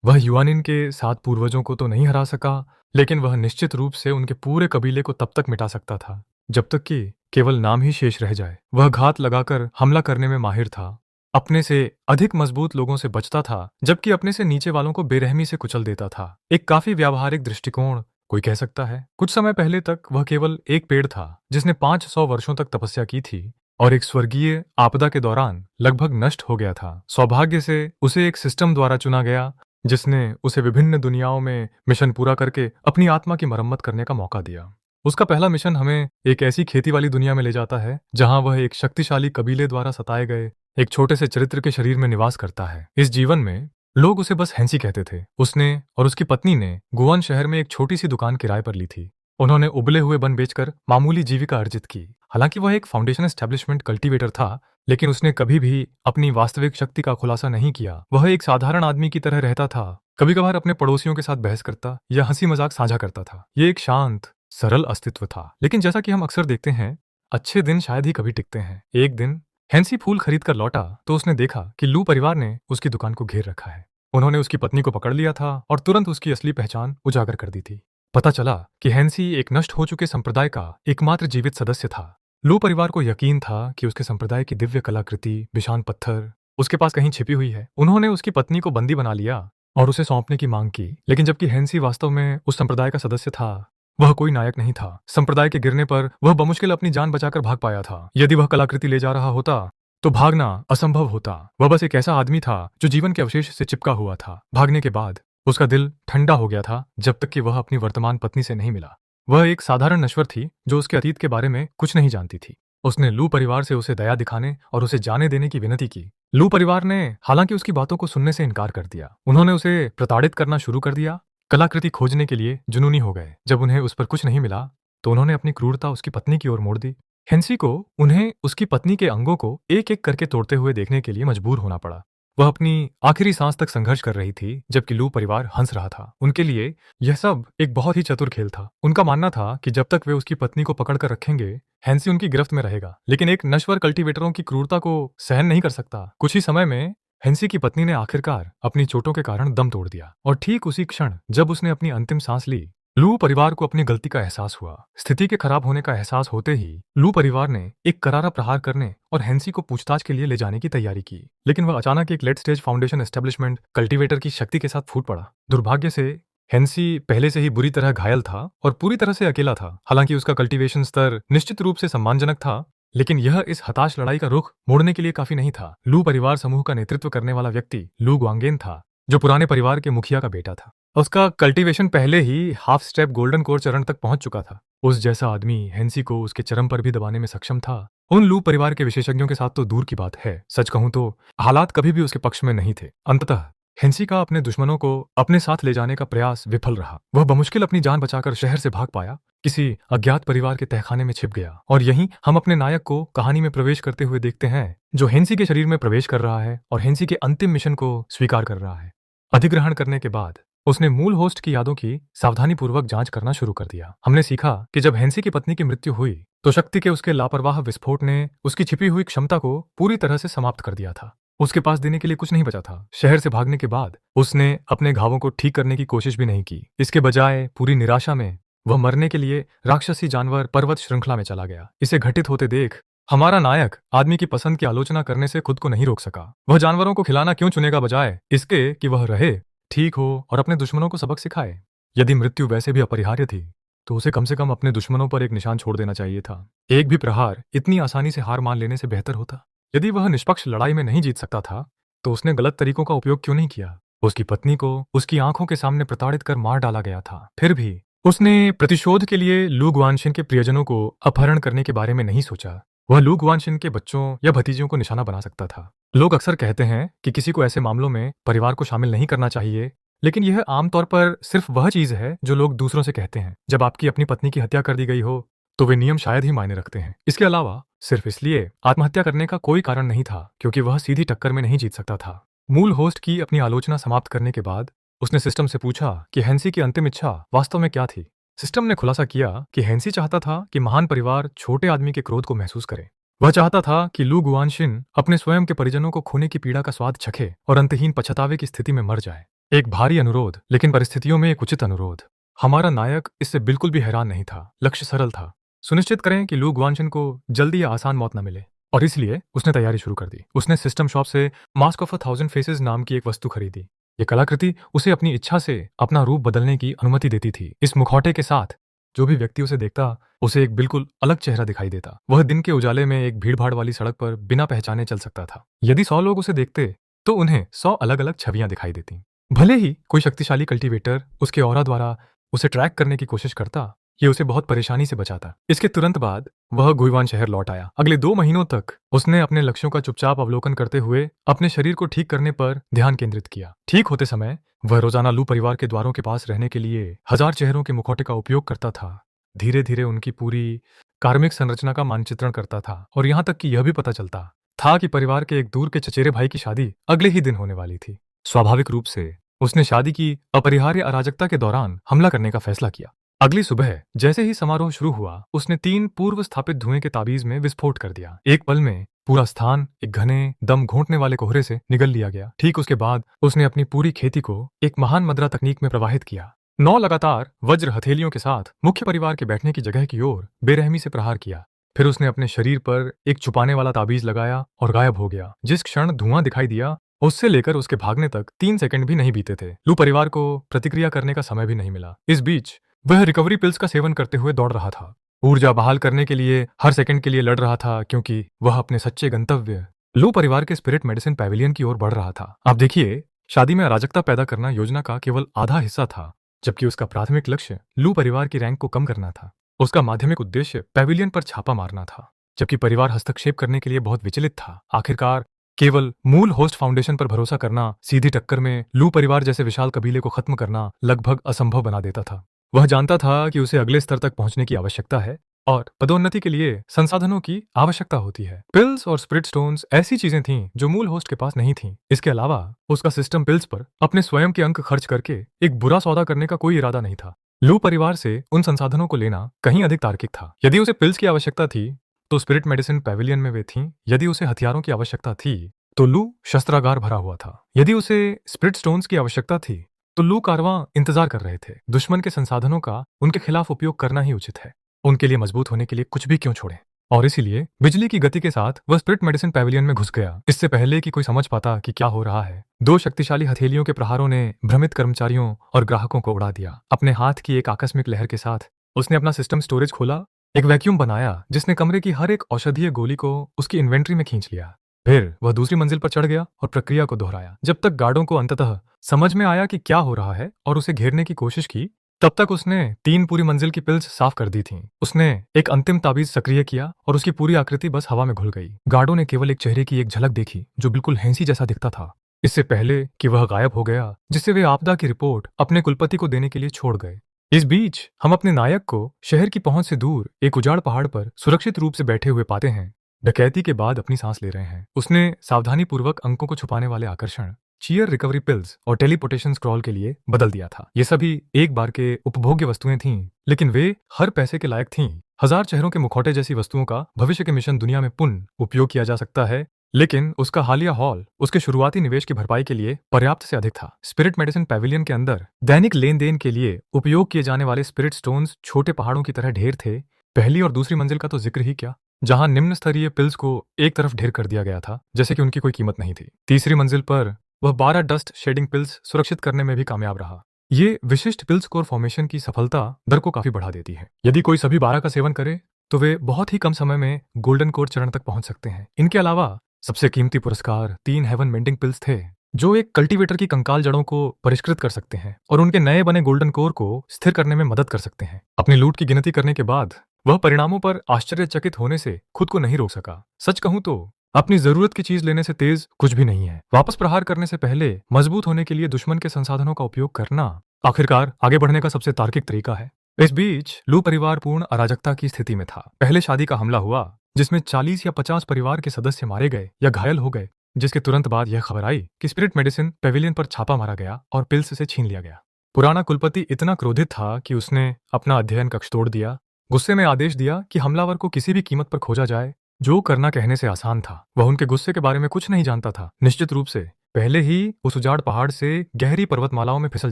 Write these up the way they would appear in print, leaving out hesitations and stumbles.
वह युआनिन के 7 पूर्वजों को तो नहीं हरा सका, लेकिन वह निश्चित रूप से उनके पूरे कबीले को तब तक मिटा सकता था, जब तक कि केवल नाम ही शेष रह जाए। वह घात लगाकर हमला करने में माहिर था, अपने से अधिक मजबूत लोगों से बचता था, जबकि अपने से नीचे वालों को बेरहमी से कुचल देता था। एक काफी व्यावहारिक दृष्टिकोण कोई कह सकता है। कुछ समय पहले तक वह केवल एक पेड़ था, जिसने 500 वर्षों तक तपस्या की थी और एक स्वर्गीय आपदा के दौरान लगभग नष्ट हो गया था। सौभाग्य से उसे एक सिस्टम द्वारा चुना गया, जिसने उसे विभिन्न दुनियाओं में मिशन पूरा करके अपनी आत्मा की मरम्मत करने का मौका दिया। उसका पहला मिशन हमें एक ऐसी खेती वाली दुनिया में ले जाता है, जहां वह एक शक्तिशाली कबीले द्वारा सताए गए एक छोटे से चरित्र के शरीर में निवास करता है। इस जीवन में लोग उसे बस हैंसी कहते थे। उसने और उसकी पत्नी ने गुआन शहर में एक छोटी सी दुकान किराए पर ली थी। उन्होंने उबले हुए वन बेचकर मामूली जीविका अर्जित की। हालांकि वह एक फाउंडेशन एस्टेब्लिशमेंट कल्टीवेटर था, लेकिन उसने कभी भी अपनी वास्तविक शक्ति का खुलासा नहीं किया। वह एक साधारण आदमी की तरह रहता था, कभी कभार अपने पड़ोसियों के साथ बहस करता या हंसी मजाक साझा करता था। ये एक शांत सरल अस्तित्व था। लेकिन जैसा कि हम अक्सर देखते हैं, अच्छे दिन शायद ही कभी टिकते हैं। एक दिन हैंसी फूल खरीद कर लौटा तो उसने देखा कि लू परिवार ने उसकी दुकान को घेर रखा है। उन्होंने उसकी पत्नी को पकड़ लिया था और तुरंत उसकी असली पहचान उजागर कर दी थी। पता चला कि हैंसी एक नष्ट हो चुके संप्रदाय का एकमात्र जीवित सदस्य था। लू परिवार को यकीन था कि उसके संप्रदाय की दिव्य कलाकृति बिशान पत्थर उसके पास कहीं छिपी हुई है। उन्होंने उसकी पत्नी को बंदी बना लिया और उसे सौंपने की मांग की। लेकिन जबकि हैंसी वास्तव में उस संप्रदाय का सदस्य था, वह कोई नायक नहीं था। संप्रदाय के गिरने पर वह बमुश्किल अपनी जान बचाकर भाग पाया था। यदि वह कलाकृति ले जा रहा होता तो भागना असंभव होता। वह बस एक ऐसा आदमी था जो जीवन के अवशेष से चिपका हुआ था। भागने के बाद उसका दिल ठंडा हो गया था, जब तक कि वह अपनी वर्तमान पत्नी से नहीं मिला। वह एक साधारण नश्वर थी जो उसके अतीत के बारे में कुछ नहीं जानती थी। उसने लू परिवार से उसे दया दिखाने और उसे जाने देने की विनती की। लू परिवार ने हालांकि उसकी बातों को सुनने से इनकार कर दिया। उन्होंने उसे प्रताड़ित करना शुरू कर दिया। कलाकृति खोजने के लिए जुनूनी हो गए। जब उन्हें उस पर कुछ नहीं मिला तो उन्होंने अपनी क्रूरता उसकी पत्नी की ओर मोड़ दी। हैंसी को उन्हें उसकी पत्नी के अंगों को एक एक करके तोड़ते हुए देखने के लिए मजबूर होना पड़ा। वह अपनी आखिरी सांस तक संघर्ष कर रही थी, जबकि लू परिवार हंस रहा था। उनके लिए यह सब एक बहुत ही चतुर खेल था। उनका मानना था कि जब तक वे उसकी पत्नी को पकड़ कर रखेंगे, हैंसी उनकी गिरफ्त में रहेगा। लेकिन एक नश्वर कल्टीवेटरों की क्रूरता को सहन नहीं कर सकता। कुछ ही समय में हैंसी की पत्नी ने आखिरकार अपनी चोटों के कारण दम तोड़ दिया और ठीक उसी क्षण जब उसने अपनी अंतिम सांस ली, लू परिवार को अपनी गलती का एहसास हुआ। स्थिति के खराब होने का एहसास होते ही लू परिवार ने एक करारा प्रहार करने और हैंसी को पूछताछ के लिए ले जाने की तैयारी की। लेकिन वह अचानक एक late stage foundation establishment cultivator की शक्ति के साथ फूट पड़ा। दुर्भाग्य से हैंसी पहले से ही बुरी तरह घायल था और पूरी तरह से अकेला था। हालांकि उसका कल्टीवेशन स्तर निश्चित रूप से सम्मानजनक था, लेकिन यह इस हताश लड़ाई का रुख मोड़ने के लिए काफी नहीं था। लू परिवार समूह का नेतृत्व करने वाला व्यक्ति लू ग्वांगेन था, जो पुराने परिवार के मुखिया का बेटा था। उसका कल्टीवेशन पहले ही हाफ स्टेप गोल्डन कोर चरण तक पहुंच चुका था। उस जैसा आदमी हैंसी को उसके चरम पर भी दबाने में सक्षम था। उन लू परिवार के विशेषज्ञों के साथ तो दूर की बात है, सच कहूं तो हालात कभी भी उसके पक्ष में नहीं थे। अंततः हैंसी का अपने दुश्मनों को अपने साथ ले जाने का प्रयास विफल रहा। वह बमुश्किल अपनी जान बचाकर शहर से भाग पाया, किसी अज्ञात परिवार के तहखाने में छिप गया। और यहीं हम अपने नायक को कहानी में प्रवेश करते हुए देखते हैं, जो हैंसी के शरीर में प्रवेश कर रहा है और हैंसी के अंतिम मिशन को स्वीकार कर रहा है। अधिग्रहण करने के बाद उसने मूल होस्ट की यादों की सावधानीपूर्वक जांच करना शुरू कर दिया। हमने सीखा कि जब हैंसी की पत्नी की मृत्यु हुई तो शक्ति के उसके लापरवाह विस्फोट ने उसकी छिपी हुई क्षमता को पूरी तरह से समाप्त कर दिया था। उसके पास देने के लिए कुछ नहीं बचा था। शहर से भागने के बाद उसने अपने घावों को ठीक करने की कोशिश भी नहीं की। इसके बजाय पूरी निराशा में वह मरने के लिए राक्षसी जानवर पर्वत श्रृंखला में चला गया। इसे घटित होते देख हमारा नायक आदमी की पसंद की आलोचना करने से खुद को नहीं रोक सका। वह जानवरों को खिलाना क्यों चुनेगा, बजाय इसके कि वह रहे, ठीक हो और अपने दुश्मनों को सबक सिखाए। यदि मृत्यु वैसे भी अपरिहार्य थी तो उसे कम से कम अपने दुश्मनों पर एक निशान छोड़ देना चाहिए था। एक भी प्रहार इतनी आसानी से हार मान लेने से बेहतर होता। यदि वह निष्पक्ष लड़ाई में नहीं जीत सकता था तो उसने गलत तरीकों का उपयोग क्यों नहीं किया। उसकी पत्नी को उसकी आंखों के सामने प्रताड़ित कर मार डाला गया था। फिर भी उसने प्रतिशोध के लिए लू ग्वानशिन के प्रियजनों को अपहरण करने के बारे में नहीं सोचा। वह लू ग्वानशिन के बच्चों या भतीजियों को निशाना बना सकता था। लोग अक्सर कहते हैं कि किसी को ऐसे मामलों में परिवार को शामिल नहीं करना चाहिए, लेकिन यह आमतौर पर सिर्फ वह चीज है जो लोग दूसरों से कहते हैं। जब आपकी अपनी पत्नी की हत्या कर दी गई हो तो वे नियम शायद ही मायने रखते हैं। इसके अलावा सिर्फ इसलिए आत्महत्या करने का कोई कारण नहीं था क्योंकि वह सीधी टक्कर में नहीं जीत सकता था। मूल होस्ट की अपनी आलोचना समाप्त करने के बाद उसने सिस्टम से पूछा कि हैंसी की अंतिम इच्छा वास्तव में क्या थी। सिस्टम ने खुलासा किया कि हैंसी चाहता था कि महान परिवार छोटे आदमी के क्रोध को महसूस करे। वह चाहता था कि लू गुआनशिन अपने स्वयं के परिजनों को खोने की पीड़ा का स्वाद चखे और अंतहीन पछतावे की स्थिति में मर जाए। एक भारी अनुरोध, लेकिन परिस्थितियों में एक उचित अनुरोध। हमारा नायक इससे बिल्कुल भी हैरान नहीं था। लक्ष्य सरल था, सुनिश्चित करें कि लू ग्वानशन को जल्दी या आसान मौत न मिले, और इसलिए उसने तैयारी शुरू कर दी। उसने सिस्टम शॉप से मास्क ऑफ 1000 फेसेस नाम की एक वस्तु खरीदी। ये कलाकृति उसे अपनी इच्छा से अपना रूप बदलने की अनुमति देती थी। इस मुखौटे के साथ जो भी व्यक्ति उसे देखता, उसे एक बिल्कुल अलग चेहरा दिखाई देता। वह दिन के उजाले में एक भीड़-भाड़ वाली सड़क पर बिना पहचाने चल सकता था। यदि 100 लोग उसे देखते, तो उन्हें 100 अलग-अलग छवियां दिखाई देती। भले ही कोई शक्तिशाली कल्टीवेटर उसके ऑरा द्वारा उसे ट्रैक करने की कोशिश करता, ये उसे बहुत परेशानी से बचाता। इसके तुरंत बाद वह गुइवान शहर लौट आया। अगले 2 महीनों तक उसने अपने लक्ष्यों का चुपचाप अवलोकन करते हुए अपने शरीर को ठीक करने पर ध्यान केंद्रित किया। ठीक होते समय वह रोजाना लू परिवार के द्वारों के पास रहने के लिए 1000 चेहरों के मुखौटे का उपयोग करता था। धीरे धीरे उनकी पूरी कार्मिक संरचना का मानचित्रण करता था, और यहां तक कि यह भी पता चलता था कि परिवार के एक दूर के चचेरे भाई की शादी अगले ही दिन होने वाली थी। स्वाभाविक रूप से उसने शादी की अपरिहार्य अराजकता के दौरान हमला करने का फैसला किया। अगली सुबह जैसे ही समारोह शुरू हुआ, उसने 3 पूर्व स्थापित धुएं के ताबीज में विस्फोट कर दिया। एक पल में पूरा स्थान एक घने दम घोंटने वाले कोहरे से निगल लिया गया। ठीक उसके बाद उसने अपनी पूरी खेती को एक महान मदरा तकनीक में प्रवाहित किया। 9 लगातार वज्र हथेलियों के साथ मुख्य परिवार के बैठने की जगह की ओर बेरहमी से प्रहार किया। फिर उसने अपने शरीर पर एक छुपाने वाला ताबीज लगाया और गायब हो गया। जिस क्षण धुआं दिखाई दिया, उससे लेकर उसके भागने तक 3 सेकंड भी नहीं बीते थे। लू परिवार को प्रतिक्रिया करने का समय भी नहीं मिला। इस बीच वह रिकवरी पिल्स का सेवन करते हुए दौड़ रहा था। ऊर्जा बहाल करने के लिए हर सेकंड के लिए लड़ रहा था, क्योंकि वह अपने सच्चे गंतव्य लू परिवार के स्पिरिट मेडिसिन पैविलियन की ओर बढ़ रहा था। आप देखिए, शादी में अराजकता पैदा करना योजना का केवल आधा हिस्सा था, जबकि उसका प्राथमिक लक्ष्य लू परिवार की रैंक को कम करना था। उसका माध्यमिक उद्देश्य पैविलियन पर छापा मारना था, जबकि परिवार हस्तक्षेप करने के लिए बहुत विचलित था। आखिरकार केवल मूल होस्ट फाउंडेशन पर भरोसा करना सीधी टक्कर में लू परिवार जैसे विशाल कबीले को खत्म करना लगभग असंभव बना देता था। वह जानता था कि उसे अगले स्तर तक पहुंचने की आवश्यकता है, और पदोन्नति के लिए संसाधनों की आवश्यकता होती है। पिल्स और स्पिरिट स्टोन्स ऐसी चीजें थीं जो मूल होस्ट के पास नहीं थीं। इसके अलावा उसका सिस्टम पिल्स पर अपने स्वयं के अंक खर्च करके एक बुरा सौदा करने का कोई इरादा नहीं था। लू परिवार से उन संसाधनों को लेना कहीं अधिक तार्किक था। यदि उसे पिल्स की आवश्यकता थी, तो स्पिरिट मेडिसिन पैविलियन में वे थीं। यदि उसे हथियारों की आवश्यकता थी, तो लू शस्त्रागार भरा हुआ था। यदि उसे स्पिरिट स्टोन्स की आवश्यकता थी, तो लू कारवां इंतजार कर रहे थे। दुश्मन के संसाधनों का उनके खिलाफ उपयोग करना ही उचित है। उनके लिए मजबूत होने के लिए कुछ भी क्यों छोड़ें। और इसीलिए बिजली की गति के साथ वह स्पिरिट मेडिसिन पैविलियन में घुस गया, इससे पहले कि कोई समझ पाता कि क्या हो रहा है। 2 शक्तिशाली हथेलियों के प्रहारों ने भ्रमित कर्मचारियों और ग्राहकों को उड़ा दिया। अपने हाथ की एक आकस्मिक लहर के साथ उसने अपना सिस्टम स्टोरेज खोला, एक वैक्यूम बनाया जिसने कमरे की हर एक औषधीय गोली को उसकी इन्वेंट्री में खींच लिया। फिर वह दूसरी मंजिल पर चढ़ गया और प्रक्रिया को दोहराया। जब तक गार्डों को अंततः समझ में आया कि क्या हो रहा है और उसे घेरने की कोशिश की, तब तक उसने 3 पूरी मंजिल की पिल्स साफ कर दी थीं। उसने एक अंतिम ताबीज सक्रिय किया और उसकी पूरी आकृति बस हवा में घुल गई। गार्डों ने केवल एक चेहरे की एक झलक देखी जो बिल्कुल हैंसी जैसा दिखता था, इससे पहले कि वह गायब हो गया, जिससे वे आपदा की रिपोर्ट अपने कुलपति को देने के लिए छोड़ गए। इस बीच हम अपने नायक को शहर की पहुंच से दूर एक उजाड़ पहाड़ पर सुरक्षित रूप से बैठे हुए पाते हैं। डकैती के बाद अपनी सांस ले रहे हैं। उसने सावधानीपूर्वक अंकों को छुपाने वाले आकर्षण, चीयर रिकवरी पिल्स और टेलीपोर्टेशन स्क्रॉल के लिए बदल दिया था। ये सभी एक बार के उपभोग्य वस्तुएं थीं, लेकिन वे हर पैसे के लायक थीं। 1000 चेहरों के मुखौटे जैसी वस्तुओं का भविष्य के मिशन दुनिया में पुनः उपयोग किया जा सकता है, लेकिन उसका हालिया हॉल उसके शुरुआती निवेश की भरपाई के लिए पर्याप्त से अधिक था। स्पिरिट मेडिसिन पैविलियन के अंदर दैनिक लेन देन के लिए उपयोग किए जाने वाले स्पिरिट स्टोन्स छोटे पहाड़ों की तरह ढेर थे। पहली और दूसरी मंजिल का तो जिक्र ही क्या, जहां निम्न स्तरीय पिल्स को एक तरफ ढेर कर दिया गया था, जैसे कि उनकी कोई कीमत नहीं थी। तीसरी मंजिल पर वह 12 डस्ट शेडिंग पिल्स सुरक्षित करने में भी कामयाब रहा। ये विशिष्ट पिल्स कोर फॉर्मेशन की सफलता दर को काफी बढ़ा देती है। यदि कोई सभी 12 का सेवन करे, तो वे बहुत ही कम समय में गोल्डन कोर चरण तक पहुंच सकते हैं। इनके अलावा सबसे कीमती पुरस्कार 3 हेवन मेंडिंग पिल्स थे, जो एक कल्टीवेटर की कंकाल जड़ों को परिष्कृत कर सकते हैं और उनके नए बने गोल्डन कोर को स्थिर करने में मदद कर सकते हैं। अपनी लूट की गिनती करने के बाद वह परिणामों पर आश्चर्यचकित होने से खुद को नहीं रोक सका। सच कहूं तो अपनी जरूरत की चीज लेने से तेज कुछ भी नहीं है। वापस प्रहार करने से पहले मजबूत होने के लिए दुश्मन के संसाधनों का उपयोग करना आखिरकार आगे बढ़ने का सबसे तार्किक तरीका है। इस बीच लू परिवार पूर्ण अराजकता की स्थिति में था। पहले शादी का हमला हुआ, जिसमें 40 या 50 परिवार के सदस्य मारे गए या घायल हो गए, जिसके तुरंत बाद यह खबर आई कि स्पिरिट मेडिसिन पेविलियन पर छापा मारा गया और पिल्स से छीन लिया गया। पुराना कुलपति इतना क्रोधित था कि उसने अपना अध्ययन कक्ष तोड़ दिया। गुस्से में आदेश दिया कि हमलावर को किसी भी कीमत पर खोजा जाए। जो करना कहने से आसान था। वह उनके गुस्से के बारे में कुछ नहीं जानता था। निश्चित रूप से पहले ही उस उजाड़ पहाड़ से गहरी पर्वतमालाओं में फिसल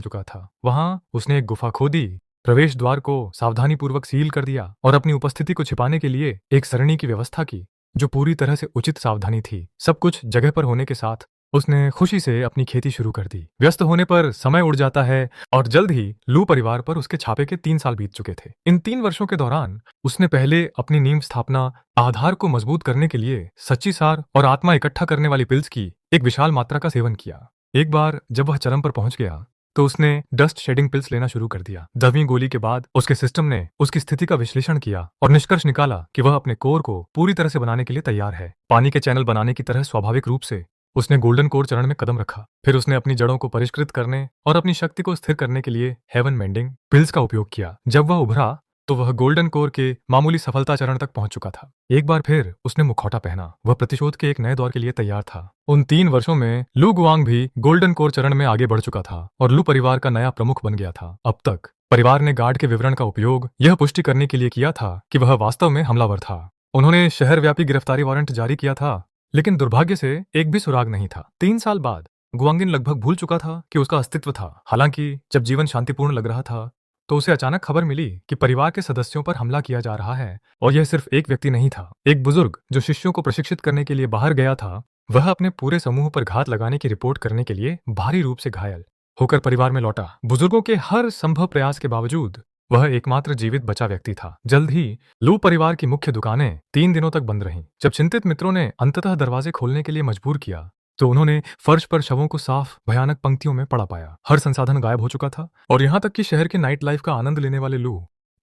चुका था। वहां उसने एक गुफा खोदी, प्रवेश द्वार को सावधानी पूर्वक सील कर दिया और अपनी उपस्थिति को छिपाने के लिए एक सरणी की व्यवस्था की, जो पूरी तरह से उचित सावधानी थी। सब कुछ जगह पर होने के साथ उसने खुशी से अपनी खेती शुरू कर दी। व्यस्त होने पर समय उड़ जाता है और जल्द ही लू परिवार पर उसके छापे के 3 साल बीत चुके थे। इन 3 वर्षों के दौरान उसने पहले अपनी नींव स्थापना, आधार को मजबूत करने के लिए सच्ची सार और आत्मा इकट्ठा करने वाली पिल्स की एक विशाल मात्रा का सेवन किया। एक बार जब वह चरम पर पहुंच गया तो उसने डस्ट शेडिंग पिल्स लेना शुरू कर दिया। 10वीं गोली के बाद उसके सिस्टम ने उसकी स्थिति का विश्लेषण किया और निष्कर्ष निकाला कि वह अपने कोर को पूरी तरह से बनाने के लिए तैयार है। पानी के चैनल बनाने की तरह स्वाभाविक रूप से उसने गोल्डन कोर चरण में कदम रखा। फिर उसने अपनी जड़ों को परिष्कृत करने और अपनी शक्ति को स्थिर करने के लिए हेवन मेंडिंग पिल्स का उपयोग किया। जब वह उभरा तो वह गोल्डन कोर के मामूली सफलता चरण तक पहुंच चुका था। एक बार फिर उसने मुखौटा पहना। वह प्रतिशोध के एक नए दौर के लिए तैयार था। उन 3 वर्षों में लू गुआंग भी गोल्डन कोर चरण में आगे बढ़ चुका था और लू परिवार का नया प्रमुख बन गया था। अब तक परिवार ने गार्ड के विवरण का उपयोग यह पुष्टि करने के लिए किया था कि वह वास्तव में हमलावर था। उन्होंने शहरव्यापी गिरफ्तारी वारंट जारी किया था, लेकिन दुर्भाग्य से एक भी सुराग नहीं था। 3 साल बाद गुआंगिन लगभग भूल चुका था कि उसका अस्तित्व था। हालांकि जब जीवन शांतिपूर्ण लग रहा था तो उसे अचानक खबर मिली कि परिवार के सदस्यों पर हमला किया जा रहा है। और यह सिर्फ एक व्यक्ति नहीं था। एक बुजुर्ग जो शिष्यों को प्रशिक्षित करने के लिए बाहर गया था, वह अपने पूरे समूह पर घात लगाने की रिपोर्ट करने के लिए भारी रूप से घायल होकर परिवार में लौटा। बुजुर्गों के हर संभव प्रयास के बावजूद वह एकमात्र जीवित बचा व्यक्ति था। जल्द ही लू परिवार की मुख्य दुकानें 3 दिनों तक बंद रहीं। जब चिंतित मित्रों ने अंततः दरवाजे खोलने के लिए मजबूर किया तो उन्होंने फर्श पर शवों को साफ भयानक पंक्तियों में पड़ा पाया। हर संसाधन गायब हो चुका था और यहाँ तक कि शहर के नाइट लाइफ का आनंद लेने वाले लू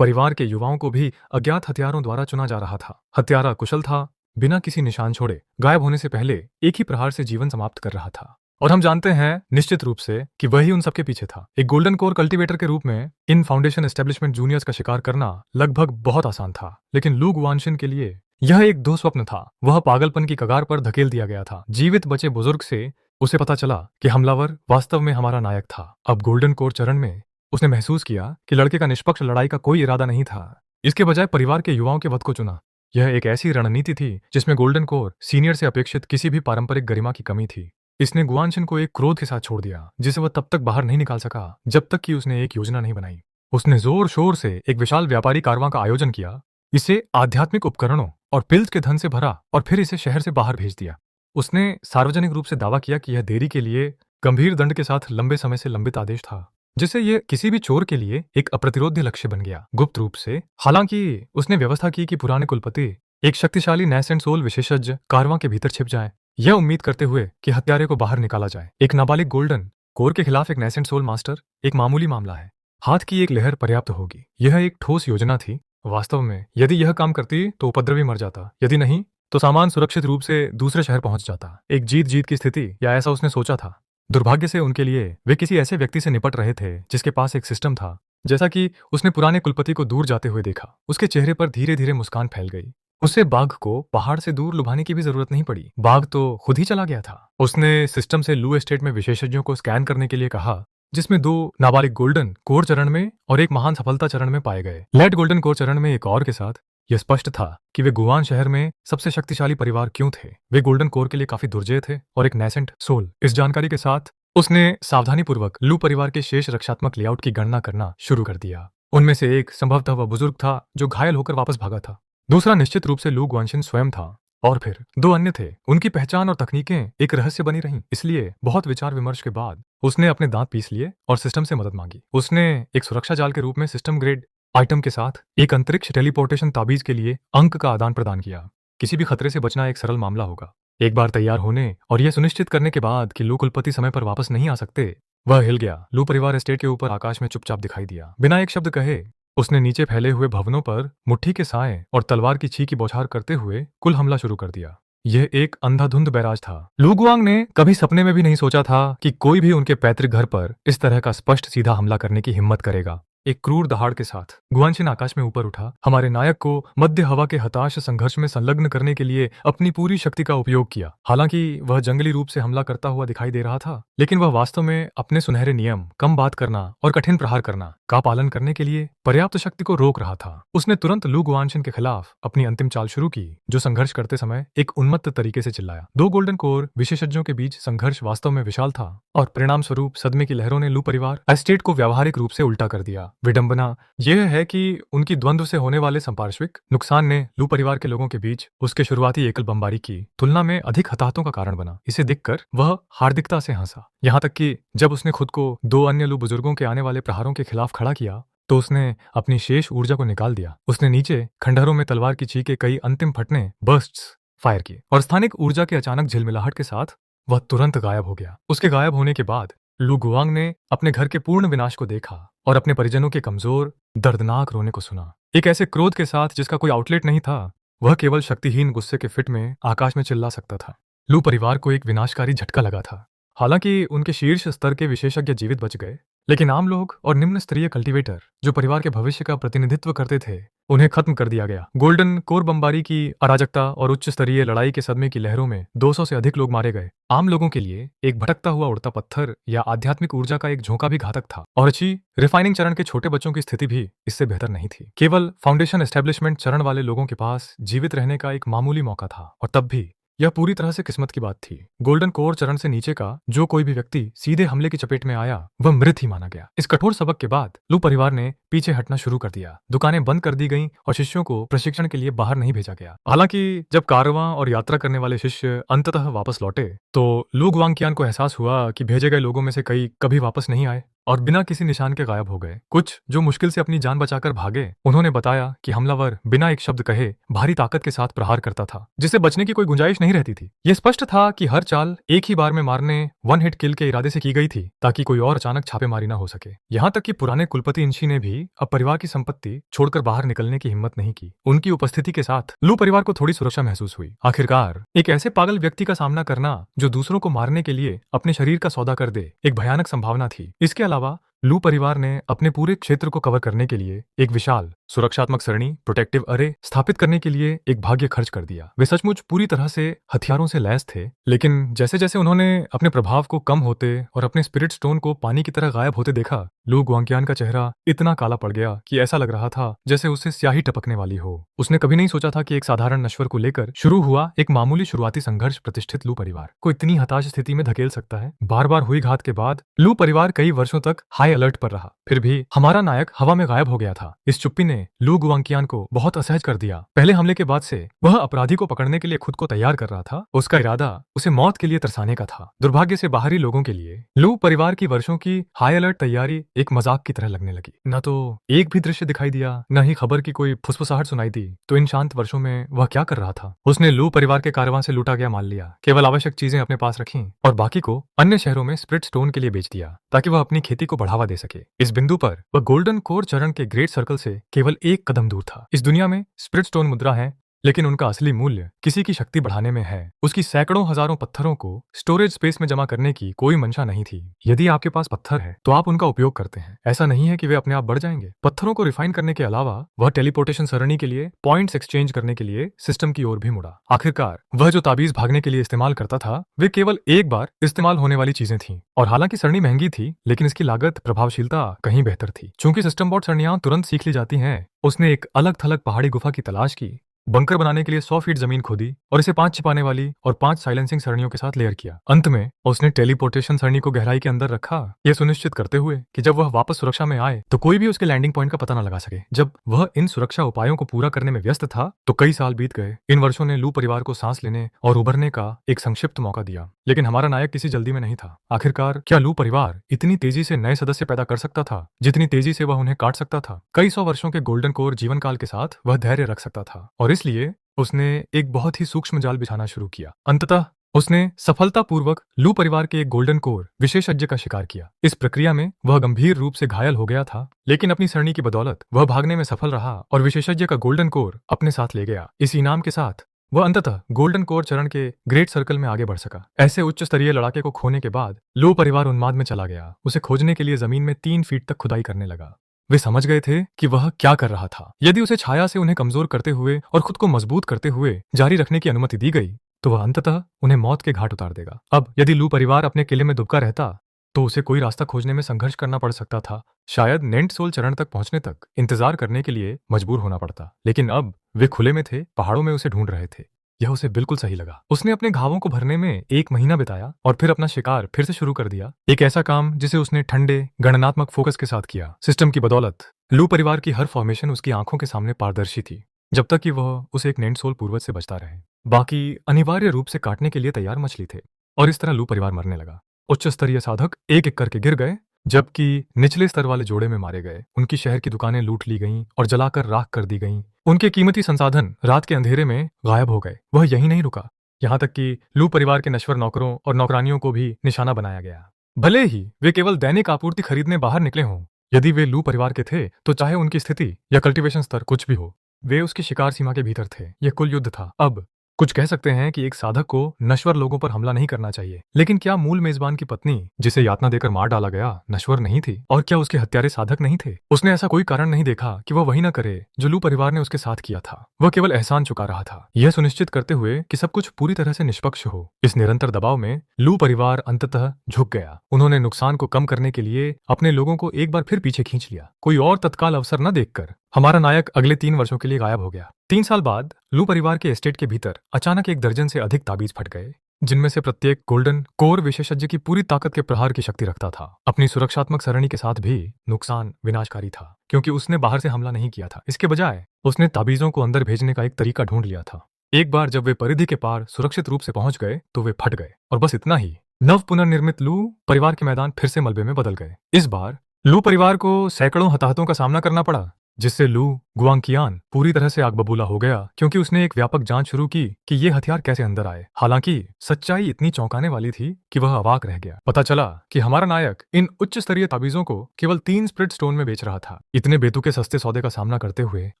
परिवार के युवाओं को भी अज्ञात हथियारों द्वारा चुना जा रहा था। हत्यारा कुशल था, बिना किसी निशान छोड़े गायब होने से पहले एक ही प्रहार से जीवन समाप्त कर रहा था। और हम जानते हैं निश्चित रूप से कि वही उन सबके पीछे था। एक गोल्डन कोर कल्टीवेटर के रूप में इन फाउंडेशन एस्टेब्लिशमेंट जूनियर्स का शिकार करना लगभग बहुत आसान था, लेकिन लू गुआनशिन के लिए यह एक दुःस्वप्न था। वह पागलपन की कगार पर धकेल दिया गया था। जीवित बचे बुजुर्ग से उसे पता चला कि हमलावर वास्तव में हमारा नायक था। अब गोल्डन कोर चरण में उसने महसूस किया कि लड़के का निष्पक्ष लड़ाई का कोई इरादा नहीं था। इसके बजाय परिवार के युवाओं के वध को चुना। यह एक ऐसी रणनीति थी जिसमें गोल्डन कोर सीनियर से अपेक्षित किसी भी पारंपरिक गरिमा की कमी थी। इसने गुआनशिन को एक क्रोध के साथ छोड़ दिया, जिसे वह तब तक बाहर नहीं निकाल सका जब तक कि उसने एक योजना नहीं बनाई। उसने जोर शोर से एक विशाल व्यापारी कारवां का आयोजन किया, इसे आध्यात्मिक उपकरणों और पिल्स के धन से भरा और फिर इसे शहर से बाहर भेज दिया। उसने सार्वजनिक रूप से दावा किया कि यह देरी के लिए गंभीर दंड के साथ लंबे समय से लंबित आदेश था, जिससे यह किसी भी चोर के लिए एक अप्रतिरोध्य लक्ष्य बन गया। गुप्त रूप से हालांकि उसने व्यवस्था की कि पुराने कुलपति एक शक्तिशाली नैसेंट सोल विशेषज्ञ कारवां के भीतर छिप जाए, यह उम्मीद करते हुए कि हत्यारे को बाहर निकाला जाए। एक नाबालिग गोल्डन कोर के खिलाफ एक नैसेंट सोल मास्टर एक मामूली मामला है। हाथ की एक लहर पर्याप्त होगी। यह एक ठोस योजना थी। वास्तव में यदि यह काम करती तो उपद्रवी मर जाता, यदि नहीं तो सामान सुरक्षित रूप से दूसरे शहर पहुंच जाता। एक जीत जीत की स्थिति, या ऐसा उसने सोचा था। दुर्भाग्य से उनके लिए वे किसी ऐसे व्यक्ति से निपट रहे थे जिसके पास एक सिस्टम था। जैसा कि उसने पुराने कुलपति को दूर जाते हुए देखा, उसके चेहरे पर धीरे धीरे मुस्कान फैल गई। उसे बाघ को पहाड़ से दूर लुभाने की भी जरूरत नहीं पड़ी। बाघ तो खुद ही चला गया था। उसने सिस्टम से लू एस्टेट में विशेषज्ञों को स्कैन करने के लिए कहा, जिसमें 2 नाबालिग गोल्डन कोर चरण में और एक महान सफलता चरण में पाए गए। लेट गोल्डन कोर चरण में एक और के साथ यह स्पष्ट था कि वे गुआन शहर में सबसे शक्तिशाली परिवार क्यों थे। वे गोल्डन कोर के लिए काफी दुर्जय थे और एक नैसेंट सोल। इस जानकारी के साथ उसने सावधानीपूर्वक लू परिवार के शेष रक्षात्मक लेआउट की गणना करना शुरू कर दिया। उनमें से एक संभवतः वह बुजुर्ग था जो घायल होकर वापस भागा था। दूसरा निश्चित रूप से लू गुआनशिन स्वयं था और फिर 2 अन्य थे। उनकी पहचान और तकनीकें एक रहस्य बनी रहीं। इसलिए बहुत विचार विमर्श के बाद उसने अपने दांत पीस लिए और सिस्टम से मदद मांगी। उसने एक सुरक्षा जाल के रूप में सिस्टम ग्रेड आइटम के साथ एक अंतरिक्ष टेलीपोर्टेशन ताबीज के लिए अंक का आदान प्रदान किया। किसी भी खतरे से बचना एक सरल मामला होगा। एक बार तैयार होने और यह सुनिश्चित करने के बाद कि लू कुलपति समय पर वापस नहीं आ सकते, वह हिल गया। लू परिवार एस्टेट के ऊपर आकाश में चुपचाप दिखाई दिया। बिना एक शब्द कहे उसने नीचे फैले हुए भवनों पर मुट्ठी के साए और तलवार की छीं की बौछार करते हुए कुल हमला शुरू कर दिया। यह एक अंधाधुंध बैराज था। लू गुआंग ने कभी सपने में भी नहीं सोचा था कि कोई भी उनके पैतृक घर पर इस तरह का स्पष्ट सीधा हमला करने की हिम्मत करेगा। एक क्रूर दहाड़ के साथ गुआनशिन आकाश में ऊपर उठा। हमारे नायक को मध्य हवा के हताश संघर्ष में संलग्न करने के लिए अपनी पूरी शक्ति का उपयोग किया। हालांकि वह जंगली रूप से हमला करता हुआ दिखाई दे रहा था, लेकिन वह वास्तव में अपने सुनहरे नियम, कम बात करना और कठिन प्रहार करना का पालन करने के लिए पर्याप्त शक्ति को रोक रहा था। उसने तुरंत लू गुआनशिन के खिलाफ अपनी अंतिम चाल शुरू की, जो संघर्ष करते समय एक उन्मत्त तरीके से चिल्लाया। दो गोल्डन कोर विशेषज्ञों के बीच संघर्ष वास्तव में विशाल था और परिणाम स्वरूप सदमे की लहरों ने लू परिवार एस्टेट को व्यावहारिक रूप से उल्टा कर दिया। विडंबना यह है कि उनकी द्वंद्व से होने वाले संपार्श्विक नुकसान ने लू परिवार के लोगों के बीच उसके शुरुआती एकल बमबारी की तुलना में अधिक हताहतों का कारण बना। इसे देखकर वह हार्दिकता से हंसा, यहाँ तक कि जब उसने खुद को दो अन्य लू बुजुर्गों के आने वाले प्रहारों के खिलाफ खड़ा किया तो उसने अपनी शेष ऊर्जा को निकाल दिया। उसने नीचे खंडहरों में तलवार की चीख के कई अंतिम फटने बर्स्ट्स फायर किए और स्थानिक ऊर्जा के अचानक झिलमिलाहट के साथ वह तुरंत गायब हो गया। उसके गायब होने के बाद लू गुआंग ने अपने घर के पूर्ण विनाश को देखा और अपने परिजनों के कमजोर दर्दनाक रोने को सुना। एक ऐसे क्रोध के साथ जिसका कोई आउटलेट नहीं था, वह केवल शक्तिहीन गुस्से के फिट में आकाश में चिल्ला सकता था। लू परिवार को एक विनाशकारी झटका लगा था। हालांकि उनके शीर्ष स्तर के विशेषज्ञ जीवित बच गए, लेकिन आम लोग और निम्न स्तरीय कल्टीवेटर जो परिवार के भविष्य का प्रतिनिधित्व करते थे, उन्हें खत्म कर दिया गया। गोल्डन कोर बमबारी की अराजकता और उच्च स्तरीय लड़ाई के सदमे की लहरों में 200 से अधिक लोग मारे गए। आम लोगों के लिए एक भटकता हुआ उड़ता पत्थर या आध्यात्मिक ऊर्जा का एक झोंका भी घातक था, और अच्छी रिफाइनिंग चरण के छोटे बच्चों की स्थिति भी इससे बेहतर नहीं थी। केवल फाउंडेशन एस्टेब्लिशमेंट चरण वाले लोगों के पास जीवित रहने का एक मामूली मौका था, और तब भी यह पूरी तरह से किस्मत की बात थी। गोल्डन कोर चरण से नीचे का जो कोई भी व्यक्ति सीधे हमले की चपेट में आया, वह मृत ही माना गया। इस कठोर सबक के बाद लू परिवार ने पीछे हटना शुरू कर दिया। दुकानें बंद कर दी गईं और शिष्यों को प्रशिक्षण के लिए बाहर नहीं भेजा गया। हालांकि जब कारवां और यात्रा करने वाले शिष्य अंततः वापस लौटे तो लू गुआंगकियान को एहसास हुआ कि भेजे गए लोगों में से कई कभी वापस नहीं आए और बिना किसी निशान के गायब हो गए। कुछ जो मुश्किल से अपनी जान बचाकर भागे, उन्होंने बताया कि हमलावर बिना एक शब्द कहे भारी ताकत के साथ प्रहार करता था, जिससे बचने की कोई गुंजाइश नहीं रहती थी। यह स्पष्ट था कि हर चाल एक ही बार में मारने, वन हिट किल के इरादे से की गई थी, ताकि कोई और अचानक छापेमारी न हो सके। यहाँ तक कि पुराने कुलपति इंशी ने भी अब परिवार की संपत्ति छोड़कर बाहर निकलने की हिम्मत नहीं की। उनकी उपस्थिति के साथ लू परिवार को थोड़ी सुरक्षा महसूस हुई। आखिरकार एक ऐसे पागल व्यक्ति का सामना करना जो दूसरों को मारने के लिए अपने शरीर का सौदा कर दे, एक भयानक संभावना थी। इसके अलावा लू परिवार ने अपने पूरे क्षेत्र को कवर करने के लिए एक विशाल सुरक्षात्मक सरणी, प्रोटेक्टिव अरे स्थापित करने के लिए एक भाग्य खर्च कर दिया। वे सचमुच पूरी तरह से हथियारों से लैस थे, लेकिन जैसे जैसे उन्होंने अपने प्रभाव को कम होते और अपने स्पिरिट स्टोन को पानी की तरह गायब होते देखा, लू गुआंगकियान का चेहरा इतना काला पड़ गया कि ऐसा लग रहा था जैसे उससे स्याही टपकने वाली हो। उसने कभी नहीं सोचा था कि एक साधारण नश्वर को लेकर शुरू हुआ एक मामूली शुरुआती संघर्ष प्रतिष्ठित लू परिवार को इतनी हताश स्थिति में धकेल सकता है। बार बार हुई घात के बाद लू परिवार कई वर्षों तक हाई अलर्ट पर रहा। फिर भी हमारा नायक हवा में गायब हो गया था। इस चुप्पी ने लू गुआंगकियान को बहुत असहज कर दिया। पहले हमले के बाद से वह अपराधी को पकड़ने के लिए खुद को तैयार कर रहा था। उसका इरादा उसे मौत के लिए तरसाने का था। दुर्भाग्य से बाहरी लोगों के लिए लू परिवार की वर्षों की हाई अलर्ट तैयारी एक मजाक की तरह लगने लगी। न तो एक भी दृश्य दिखाई दिया, न ही खबर की कोई फुसफुसाहट सुनाई दी। तो इन शांत वर्षों में वह क्या कर रहा था? उसने लू परिवार के कारवां से लूटा गया माल लिया, केवल आवश्यक चीजें अपने पास रखी और बाकी को अन्य शहरों में स्प्रिट स्टोन के लिए बेच दिया, ताकि वह अपनी खेती को बढ़ावा दे सके। इस बिंदु पर वह गोल्डन कोर चरण के ग्रेट सर्कल से केवल एक कदम दूर था। इस दुनिया में स्प्रिट स्टोन मुद्रा है, लेकिन उनका असली मूल्य किसी की शक्ति बढ़ाने में है। उसकी सैकड़ों हजारों पत्थरों को स्टोरेज स्पेस में जमा करने की कोई मंशा नहीं थी। यदि आपके पास पत्थर है तो आप उनका उपयोग करते हैं। ऐसा नहीं है कि वे अपने आप बढ़ जाएंगे। पत्थरों को रिफाइन करने के अलावा वह टेलीपोर्टेशन सरणी के लिए पॉइंट्स एक्सचेंज करने के लिए सिस्टम की ओर भी मुड़ा। आखिरकार वह जो ताबीज भागने के लिए इस्तेमाल करता था, वे केवल एक बार इस्तेमाल होने वाली चीजें थीं। और हालांकि सरणी महंगी थी, लेकिन इसकी लागत प्रभावशीलता कहीं बेहतर थी। चूंकि सिस्टम बोर्ड सरणियां तुरंत सीख ली जाती हैं, उसने एक अलग थलग पहाड़ी गुफा की तलाश की, बंकर बनाने के लिए 100 फीट जमीन खोदी और इसे 5 छिपाने वाली और 5 साइलेंसिंग सरणियों के साथ लेयर किया। अंत में उसने टेलीपोर्टेशन सरणी को गहराई के अंदर रखा, यह सुनिश्चित करते हुए कि जब वह वापस सुरक्षा में आए तो कोई भी उसके लैंडिंग पॉइंट का पता न लगा सके। जब वह इन सुरक्षा उपायों को पूरा करने में व्यस्त था तो कई साल बीत गए। इन वर्षों ने लू परिवार को सांस लेने और उभरने का एक संक्षिप्त मौका दिया, लेकिन हमारा नायक किसी जल्दी में नहीं था। आखिरकार क्या लू परिवार इतनी तेजी से नए सदस्य पैदा कर सकता था जितनी तेजी से वह उन्हें काट सकता था? कई सौ वर्षों के गोल्डन कोर जीवन काल के साथ वह धैर्य रख सकता था, और इसलिए उसने एक बहुत ही सूक्ष्म जाल बिछाना शुरू किया। अंततः उसने सफलतापूर्वक लू परिवार के एक गोल्डन कोर विशेषज्ञ का शिकार किया। इस प्रक्रिया में वह गंभीर रूप से घायल हो गया था, लेकिन अपनी सरणी की बदौलत वह भागने में सफल रहा और विशेषज्ञ का गोल्डन कोर अपने साथ ले गया। इस इनाम के साथ वह अंततः गोल्डन कोर चरण के ग्रेट सर्कल में आगे बढ़ सका। ऐसे उच्च स्तरीय लड़ाके को खोने के बाद लू परिवार उन्माद में चला गया। उसे खोजने के लिए जमीन में 3 फीट तक खुदाई करने लगा। वे समझ गए थे कि वह क्या कर रहा था। यदि उसे छाया से उन्हें कमजोर करते हुए और खुद को मजबूत करते हुए जारी रखने की अनुमति दी गई तो वह अंततः उन्हें मौत के घाट उतार देगा। अब यदि लू परिवार अपने किले में दुबका रहता तो उसे कोई रास्ता खोजने में संघर्ष करना पड़ सकता था। शायद नेंटसोल चरण तक पहुंचने तक इंतजार करने के लिए मजबूर होना पड़ता। लेकिन अब वे खुले में थे, पहाड़ों में उसे ढूंढ रहे थे। यह उसे बिल्कुल सही लगा। उसने अपने घावों को भरने में 1 महीना बिताया और फिर अपना शिकार फिर से शुरू कर दिया। एक ऐसा काम जिसे उसने ठंडे गणनात्मक फोकस के साथ किया। सिस्टम की बदौलत लू परिवार की हर फॉर्मेशन उसकी आंखों के सामने पारदर्शी थी, जब तक कि वह उसे एक नेंटसोल पूर्वज से बचता रहे। बाकी अनिवार्य रूप से काटने के लिए तैयार मछली थे। और इस तरह लू परिवार मरने लगा। उच्च स्तरीय साधक एक एक करके गिर गए, जबकि निचले स्तर वाले जोड़े में मारे गए। उनकी शहर की दुकानें लूट ली गईं और जलाकर राख कर दी गईं। उनके कीमती संसाधन रात के अंधेरे में गायब हो गए। वह यही नहीं रुका, यहाँ तक कि लू परिवार के नश्वर नौकरों और नौकरानियों को भी निशाना बनाया गया, भले ही वे केवल दैनिक आपूर्ति खरीदने बाहर निकले हों। यदि वे लू परिवार के थे तो चाहे उनकी स्थिति या कल्टीवेशन स्तर कुछ भी हो, वे उसकी शिकार सीमा के भीतर थे। यह कुल युद्ध था। अब कुछ कह सकते हैं कि एक साधक को नश्वर लोगों पर हमला नहीं करना चाहिए, लेकिन क्या मूल मेजबान की पत्नी जिसे यातना देकर मार डाला गया नश्वर नहीं थी? और क्या उसके हत्यारे साधक नहीं थे? उसने ऐसा कोई कारण नहीं देखा कि वह वही न करे जो लू परिवार ने उसके साथ किया था। वह केवल एहसान चुका रहा था, यह सुनिश्चित करते हुए कि सब कुछ पूरी तरह से निष्पक्ष हो। इस निरंतर दबाव में लू परिवार अंततः झुक गया। उन्होंने नुकसान को कम करने के लिए अपने लोगों को एक बार फिर पीछे खींच लिया। कोई और तत्काल अवसर न देखकर हमारा नायक अगले 3 वर्षों के लिए गायब हो गया। 3 साल बाद लू परिवार के एस्टेट के भीतर अचानक 1 दर्जन से अधिक ताबीज फट गए, जिनमें से प्रत्येक गोल्डन कोर विशेषज्ञ की पूरी ताकत के प्रहार की शक्ति रखता था। अपनी सुरक्षात्मक सरणी के साथ भी नुकसान विनाशकारी था, क्योंकि उसने बाहर से हमला नहीं किया था। इसके बजाय उसने ताबीजों को अंदर भेजने का एक तरीका ढूंढ लिया था। एक बार जब वे परिधि के पार सुरक्षित रूप से पहुंच गए तो वे फट गए, और बस इतना ही। नव पुनर्निर्मित लू परिवार के मैदान फिर से मलबे में बदल गए। इस बार लू परिवार को सैकड़ों हताहतों का सामना करना पड़ा, जिससे लू गुआंगकियान पूरी तरह से आग बबूला हो गया, क्योंकि उसने एक व्यापक जांच शुरू की कि ये हथियार कैसे अंदर आए। हालांकि सच्चाई इतनी चौंकाने वाली थी कि वह अवाक रह गया। पता चला कि हमारा नायक इन उच्च स्तरीय ताबीजों को केवल 3 स्प्रिट स्टोन में बेच रहा था। इतने बेतुके सस्ते सौदे का सामना करते हुए,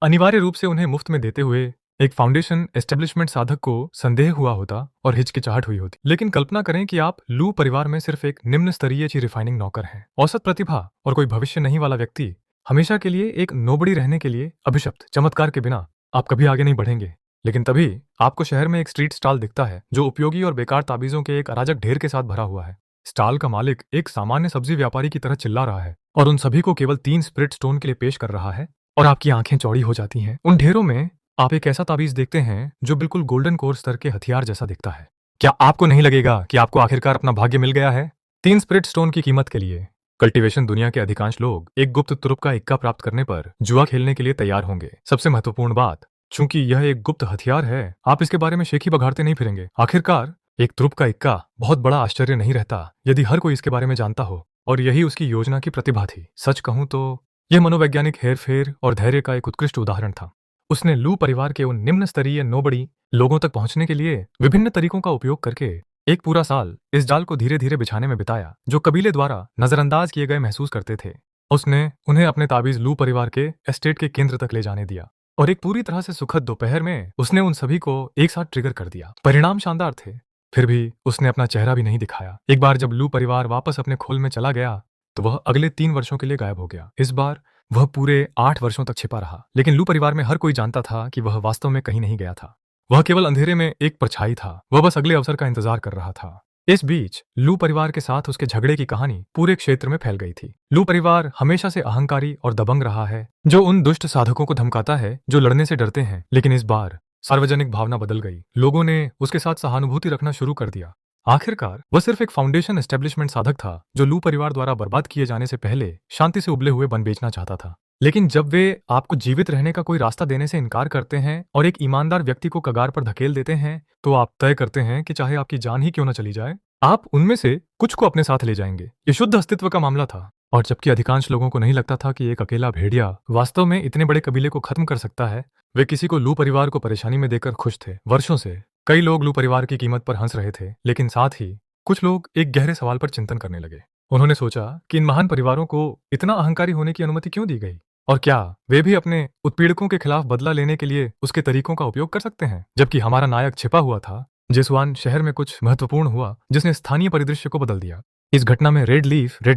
अनिवार्य रूप से उन्हें मुफ्त में देते हुए एक फाउंडेशन एस्टेब्लिशमेंट साधक को संदेह हुआ होता और हिचकिचाहट हुई होती। लेकिन कल्पना करें कि आप लू परिवार में सिर्फ एक निम्न स्तरीय रिफाइनिंग नौकर हैं। औसत प्रतिभा और कोई भविष्य नहीं वाला व्यक्ति हमेशा के लिए एक नोबड़ी रहने के लिए अभिशप्त। चमत्कार के बिना आप कभी आगे नहीं बढ़ेंगे। लेकिन तभी आपको शहर में एक स्ट्रीट स्टॉल दिखता है जो उपयोगी और बेकार ताबीजों के एक अराजक ढेर के साथ भरा हुआ है। स्टॉल का मालिक एक सामान्य सब्जी व्यापारी की तरह चिल्ला रहा है और उन सभी को केवल 3 स्प्रिट स्टोन के लिए पेश कर रहा है, और आपकी आंखें चौड़ी हो जाती हैं। उन ढेरों में आप एक ऐसा ताबीज देखते हैं जो बिल्कुल गोल्डन कोर स्तर के हथियार जैसा दिखता है। क्या आपको नहीं लगेगा कि आपको आखिरकार अपना भाग्य मिल गया है? 3 स्प्रिट स्टोन की कीमत के लिए कल्टीवेशन दुनिया के अधिकांश लोग एक गुप्त तुरुप का इक्का प्राप्त करने पर जुआ खेलने के लिए तैयार होंगे। सबसे महत्वपूर्ण बात, चूंकि यह एक गुप्त हथियार है, आप इसके बारे में शेखी बघाड़ते नहीं फिरेंगे। आखिरकार एक तुरुप का इक्का बहुत बड़ा आश्चर्य नहीं रहता यदि हर कोई इसके बारे में जानता हो, और यही उसकी योजना की प्रतिभा थी। सच कहूं तो यह मनोवैज्ञानिक हेरफेर और धैर्य का एक उत्कृष्ट उदाहरण था। उसने लू परिवार के उन निम्न स्तरीय नोबड़ी लोगों तक पहुंचने के लिए विभिन्न तरीकों का उपयोग करके एक पूरा साल इस जाल को धीरे धीरे बिछाने में बिताया, जो कबीले द्वारा नजरअंदाज किए गए महसूस करते थे। उसने उन्हें अपने ताबीज लू परिवार के एस्टेट के केंद्र तक ले जाने दिया, और एक पूरी तरह से सुखद दोपहर में उसने उन सभी को एक साथ ट्रिगर कर दिया। परिणाम शानदार थे, फिर भी उसने अपना चेहरा भी नहीं दिखाया। एक बार जब लू परिवार वापस अपने खोल में चला गया तो वह अगले 3 वर्षों के लिए गायब हो गया। इस बार वह पूरे 8 वर्षों तक छिपा रहा, लेकिन लू परिवार में हर कोई जानता था कि वह वास्तव में कहीं नहीं गया था। वह केवल अंधेरे में एक परछाई था। वह बस अगले अवसर का इंतजार कर रहा था। इस बीच लू परिवार के साथ उसके झगड़े की कहानी पूरे क्षेत्र में फैल गई थी। लू परिवार हमेशा से अहंकारी और दबंग रहा है, जो उन दुष्ट साधकों को धमकाता है जो लड़ने से डरते हैं। लेकिन इस बार सार्वजनिक भावना बदल गई। लोगों ने उसके साथ सहानुभूति रखना शुरू कर दिया। आखिरकार वह सिर्फ एक फाउंडेशन एस्टेब्लिशमेंट साधक था जो लू परिवार द्वारा बर्बाद किए जाने से पहले शांति से उबले हुए वन बेचना चाहता था। लेकिन जब वे आपको जीवित रहने का कोई रास्ता देने से इनकार करते हैं और एक ईमानदार व्यक्ति को कगार पर धकेल देते हैं, तो आप तय करते हैं कि चाहे आपकी जान ही क्यों न चली जाए, आप उनमें से कुछ को अपने साथ ले जाएंगे। ये शुद्ध अस्तित्व का मामला था। और जबकि अधिकांश लोगों को नहीं लगता था कि एक अकेला भेड़िया वास्तव में इतने बड़े कबीले को खत्म कर सकता है, वे किसी को लू परिवार को परेशानी में देकर खुश थे। वर्षों से कई लोग लू परिवार की कीमत पर हंस रहे थे, लेकिन साथ ही कुछ लोग एक गहरे सवाल पर चिंतन करने लगे। उन्होंने सोचा कि इन महान परिवारों को इतना अहंकारी होने की अनुमति क्यों दी गई, और क्या वे भी अपने उत्पीड़कों के खिलाफ बदला लेने के लिए उसके तरीकों का उपयोग कर सकते हैं। जबकि हमारा नायक छिपा हुआ था, जेसुआन शहर में कुछ महत्वपूर्ण हुआ जिसने स्थानीय परिदृश्य को बदल दिया। इस घटना में रेड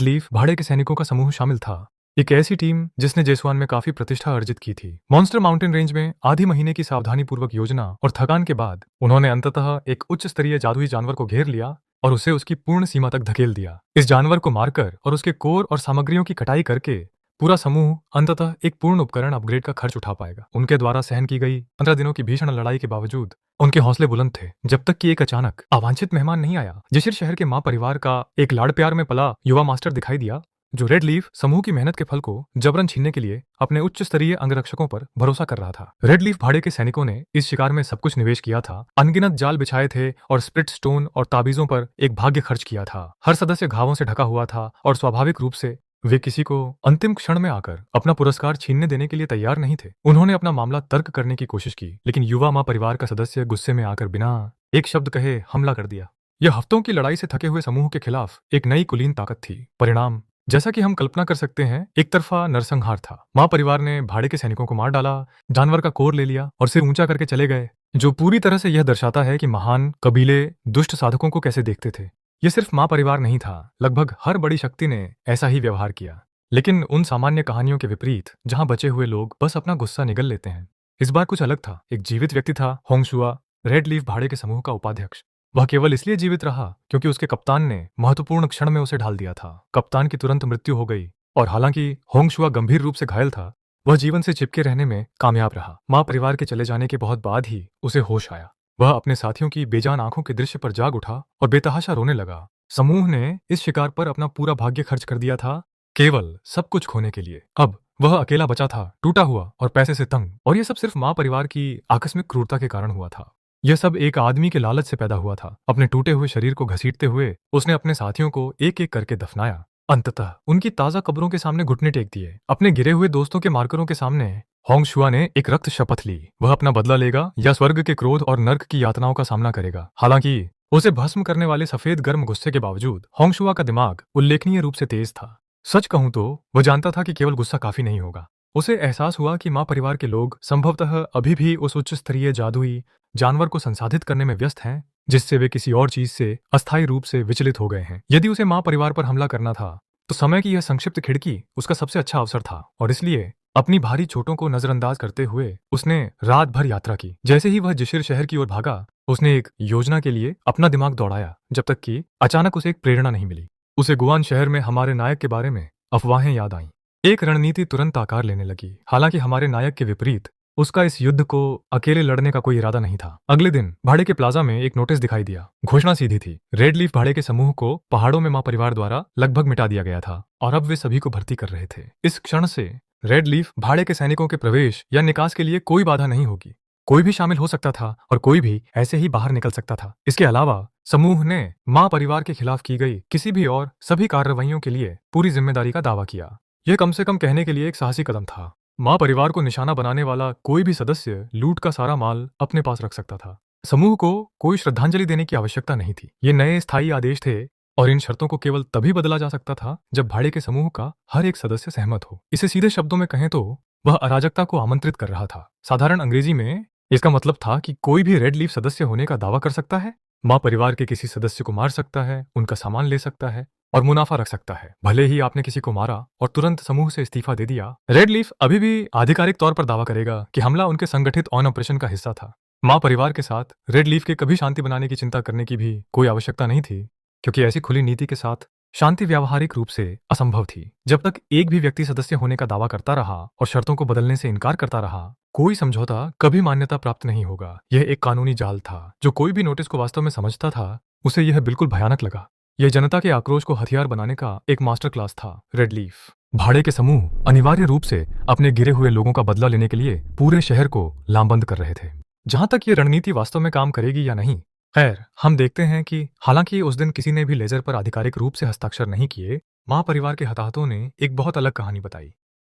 लीफ भाड़े के सैनिकों का समूह शामिल था, एक ऐसी टीम जिसने जेसुआन में काफी प्रतिष्ठा अर्जित की थी। मॉन्स्टर माउंटेन रेंज में आधी महीने की सावधानीपूर्वक योजना और थकान के बाद उन्होंने अंततः एक उच्च स्तरीय जादुई जानवर को घेर लिया और उसे उसकी पूर्ण सीमा तक धकेल दिया। इस जानवर को मारकर और उसके कोर और सामग्रियों की कटाई करके पूरा समूह अंततः एक पूर्ण उपकरण अपग्रेड का खर्च उठा पाएगा। उनके द्वारा सहन की गई 15 दिनों की भीषण लड़ाई के बावजूद उनके हौसले बुलंद थे, जब तक कि एक अचानक अवांछित मेहमान नहीं आया। जिशिर शहर के माँ परिवार का एक लाड़ प्यार में पला युवा मास्टर दिखाई दिया, जो रेड लीफ समूह की मेहनत के फल को जबरन छीनने के लिए अपने उच्च स्तरीय अंगरक्षकों पर भरोसा कर रहा था। रेड लीफ भाड़े के सैनिकों ने इस शिकार में सब कुछ निवेश किया था, अनगिनत जाल बिछाए थे और स्प्लिट स्टोन और ताबीजों पर एक भाग्य खर्च किया था। हर सदस्य घावों से ढका हुआ था और स्वाभाविक रूप से वे किसी को अंतिम क्षण में आकर अपना पुरस्कार छीनने देने के लिए तैयार नहीं थे। उन्होंने अपना मामला तर्क करने की कोशिश की, लेकिन युवा माँ परिवार का सदस्य गुस्से में आकर बिना एक शब्द कहे हमला कर दिया। यह हफ्तों की लड़ाई से थके हुए समूह के खिलाफ एक नई कुलीन ताकत थी। परिणाम जैसा कि हम कल्पना कर सकते हैं, एक तरफा नरसंहार था। माँ परिवार ने भाड़े के सैनिकों को मार डाला, जानवर का कोर ले लिया और सिर ऊंचा करके चले गए, जो पूरी तरह से यह दर्शाता है कि महान कबीले दुष्ट साधकों को कैसे देखते थे। यह सिर्फ माँ परिवार नहीं था, लगभग हर बड़ी शक्ति ने ऐसा ही व्यवहार किया। लेकिन उन सामान्य कहानियों के विपरीत जहां बचे हुए लोग बस अपना गुस्सा निगल लेते हैं, इस बार कुछ अलग था। एक जीवित व्यक्ति था, होंगशुआ, रेड लीफ भाड़े के समूह का उपाध्यक्ष। वह केवल इसलिए जीवित रहा क्योंकि उसके कप्तान ने महत्वपूर्ण क्षण में उसे ढाल दिया था। कप्तान की तुरंत मृत्यु हो गई और हालांकि होंगशुआ गंभीर रूप से घायल था, वह जीवन से चिपके रहने में कामयाब रहा। माँ परिवार के चले जाने के बहुत बाद ही उसे होश आया। वह अपने साथियों की बेजान आंखों के दृश्य पर जाग उठा और बेतहाशा रोने लगा। समूह ने इस शिकार पर अपना पूरा भाग्य खर्च कर दिया था, केवल सब कुछ खोने के लिए। अब वह अकेला बचा था, टूटा हुआ और पैसे से तंग, और यह सब सिर्फ माँ परिवार की आकस्मिक क्रूरता के कारण हुआ था। यह सब एक आदमी के लालच से पैदा हुआ था। अपने टूटे हुए शरीर को घसीटते हुए उसने अपने साथियों को एक एक करके दफनाया। अंततः उनकी ताजा कब्रों के सामने घुटने टेक दिए। अपने गिरे हुए दोस्तों के मार्करों के सामने होंगशुआ ने एक रक्त शपथ ली। वह अपना बदला लेगा या स्वर्ग के क्रोध और नर्क की यातनाओं का सामना करेगा। हालांकि उसे भस्म करने वाले सफेद गर्म गुस्से के बावजूद होंगशुआ का दिमाग उल्लेखनीय रूप से तेज था। सच कहूं तो वह जानता था कि केवल गुस्सा काफी नहीं होगा। उसे एहसास हुआ कि माँ परिवार के लोग संभवतः अभी भी उस उच्च स्तरीय जादुई जानवर को संसाधित करने में व्यस्त हैं, जिससे वे किसी और चीज से अस्थायी रूप से विचलित हो गए हैं। यदि उसे माँ परिवार पर हमला करना था तो समय की यह संक्षिप्त खिड़की उसका सबसे अच्छा अवसर था, और इसलिए अपनी भारी चोटों को नजरअंदाज करते हुए उसने रात भर यात्रा की। जैसे ही वह जिशिर शहर की ओर भागा, उसने एक योजना के लिए अपना दिमाग दौड़ाया, जब तक कि अचानक उसे एक प्रेरणा नहीं मिली। उसे गुआन शहर में हमारे नायक के बारे में अफवाहें याद आईं। एक रणनीति तुरंत आकार लेने लगी। हालांकि हमारे नायक के विपरीत उसका इस युद्ध को अकेले लड़ने का कोई इरादा नहीं था। अगले दिन भाड़े के प्लाजा में एक नोटिस दिखाई दिया। घोषणा सीधी थी, रेड लीफ भाड़े के समूह को पहाड़ों में माँ परिवार द्वारा लगभग मिटा दिया गया था और अब वे सभी को भर्ती कर रहे थे। इस क्षण से रेड लीफ भाड़े के सैनिकों के प्रवेश या निकास के लिए कोई बाधा नहीं होगी। कोई भी शामिल हो सकता था और कोई भी ऐसे ही बाहर निकल सकता था। इसके अलावा समूह ने माँ परिवार के खिलाफ की गई किसी भी और सभी कार्रवाइयों के लिए पूरी जिम्मेदारी का दावा किया। यह कम से कम कहने के लिए एक साहसी कदम था। माँ परिवार को निशाना बनाने वाला कोई भी सदस्य लूट का सारा माल अपने पास रख सकता था। समूह को कोई श्रद्धांजलि देने की आवश्यकता नहीं थी। ये नए स्थायी आदेश थे और इन शर्तों को केवल तभी बदला जा सकता था जब भाड़े के समूह का हर एक सदस्य सहमत हो। इसे सीधे शब्दों में कहें तो वह अराजकता को आमंत्रित कर रहा था। साधारण अंग्रेजी में इसका मतलब था कि कोई भी रेड लीफ सदस्य होने का दावा कर सकता है, माँ परिवार के किसी सदस्य को मार सकता है, उनका सामान ले सकता है और मुनाफा रख सकता है। भले ही आपने किसी को मारा और तुरंत समूह से इस्तीफा दे दिया, रेड लीफ अभी भी आधिकारिक तौर पर दावा करेगा कि हमला उनके संगठित ऑन ऑपरेशन का हिस्सा था। माँ परिवार के साथ रेड लीफ के कभी शांति बनाने की चिंता करने की भी कोई आवश्यकता नहीं थी, क्योंकि ऐसी खुली नीति के साथ शांति व्यावहारिक रूप से असंभव थी। जब तक एक भी व्यक्ति सदस्य होने का दावा करता रहा और शर्तों को बदलने से इनकार करता रहा, कोई समझौता कभी मान्यता प्राप्त नहीं होगा। यह एक कानूनी जाल था। जो कोई भी नोटिस को वास्तव में समझता था, उसे यह बिल्कुल भयानक लगा। यह जनता के आक्रोश को हथियार बनाने का एक मास्टर क्लास था। रेड लीफ भाड़े के समूह अनिवार्य रूप से अपने गिरे हुए लोगों का बदला लेने के लिए पूरे शहर को लामबंद कर रहे थे। जहां तक ये रणनीति वास्तव में काम करेगी या नहीं, खैर हम देखते हैं कि हालांकि उस दिन किसी ने भी लेजर पर आधिकारिक रूप से हस्ताक्षर नहीं किए, माँ परिवार के हताहतों ने एक बहुत अलग कहानी बताई।